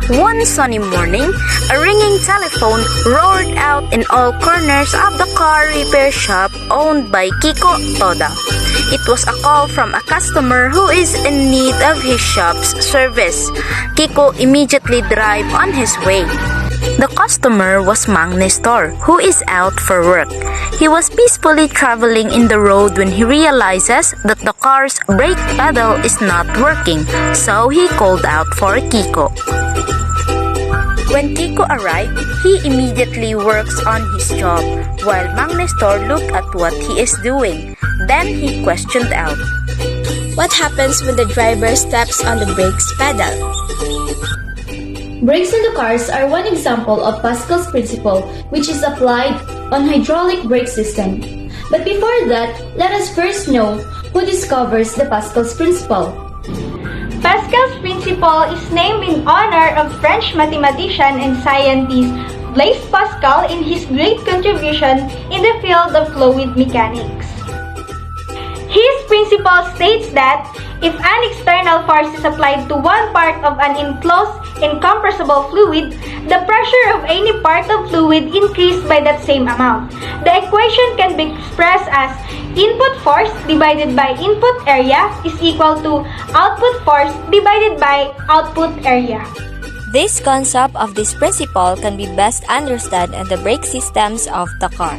One sunny morning, a ringing telephone roared out in all corners of the car repair shop owned by Kiko Toda. It was a call from a customer who is in need of his shop's service. Kiko immediately drove on his way. The customer was Mang Nestor, who is out for work. He was peacefully traveling in the road when he realizes that the car's brake pedal is not working, so he called out for Kiko. When Kiko arrived, he immediately works on his job, while Mang Nestor looked at what he is doing. Then he questioned out, What happens when the driver steps on the brakes pedal? Brakes in the cars are one example of Pascal's Principle, which is applied on hydraulic brake system. But before that, let us first know who discovers the Pascal's Principle. Pascal's Principle is named in honor of French mathematician and scientist Blaise Pascal in his great contribution in the field of fluid mechanics. His principle states that if an external force is applied to one part of an enclosed, incompressible fluid, the pressure of any part of fluid increases by that same amount. The equation can be expressed as input force divided by input area is equal to output force divided by output area. This concept of this principle can be best understood in the brake systems of the car.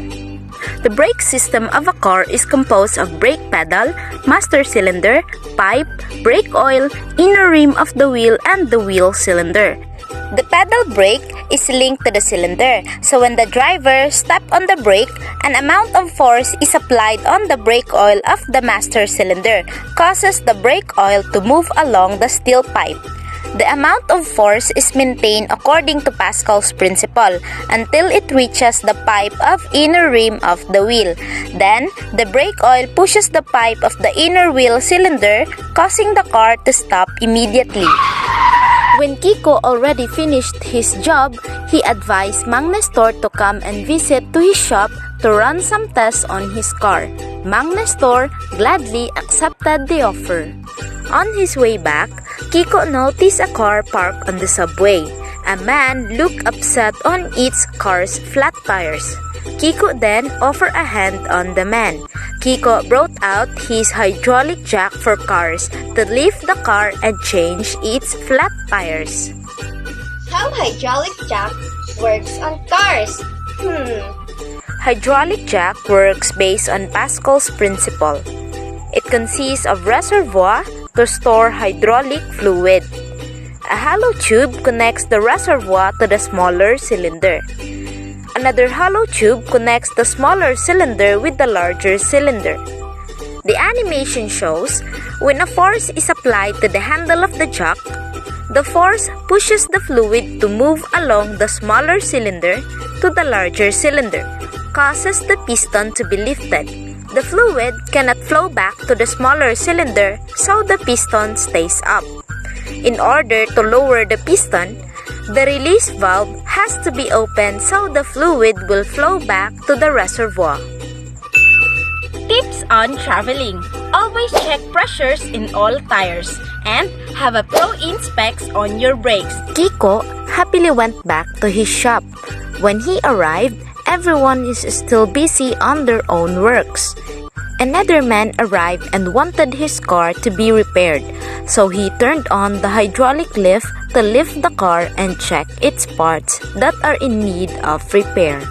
The brake system of a car is composed of brake pedal, master cylinder, pipe, brake oil, inner rim of the wheel, and the wheel cylinder. The pedal brake is linked to the cylinder, so when the driver steps on the brake, an amount of force is applied on the brake oil of the master cylinder, causes the brake oil to move along the steel pipe. The amount of force is maintained according to Pascal's principle until it reaches the pipe of inner rim of the wheel. Then, the brake oil pushes the pipe of the inner wheel cylinder, causing the car to stop immediately. When Kiko already finished his job, he advised Mang Nestor to come and visit to his shop to run some tests on his car. Mang Nestor gladly accepted the offer. On his way back, Kiko noticed a car parked on the subway. A man looked upset on its car's flat tires. Kiko then offered a hand on the man. Kiko brought out his hydraulic jack for cars to lift the car and change its flat tires. How hydraulic jack works on cars? Hydraulic jack works based on Pascal's principle. It consists of reservoir to store hydraulic fluid. A hollow tube connects the reservoir to the smaller cylinder. Another hollow tube connects the smaller cylinder with the larger cylinder. The animation shows when a force is applied to the handle of the jack, the force pushes the fluid to move along the smaller cylinder to the larger cylinder, causes the piston to be lifted. The fluid cannot flow back to the smaller cylinder, so the piston stays up. In order to lower the piston, the release valve has to be opened so the fluid will flow back to the reservoir. Tips on traveling. Always check pressures in all tires and have a pro inspect on your brakes. Kiko happily went back to his shop. When he arrived, everyone is still busy on their own works. Another man arrived and wanted his car to be repaired, so he turned on the hydraulic lift to lift the car and check its parts that are in need of repair.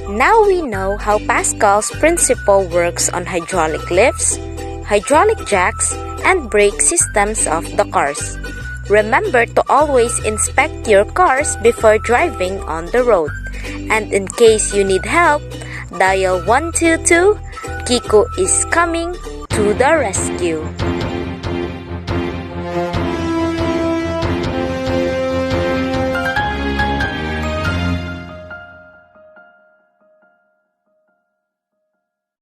Now we know how Pascal's principle works on hydraulic lifts, hydraulic jacks, and brake systems of the cars. Remember to always inspect your cars before driving on the road. And in case you need help, dial 122. Kiko is coming to the rescue.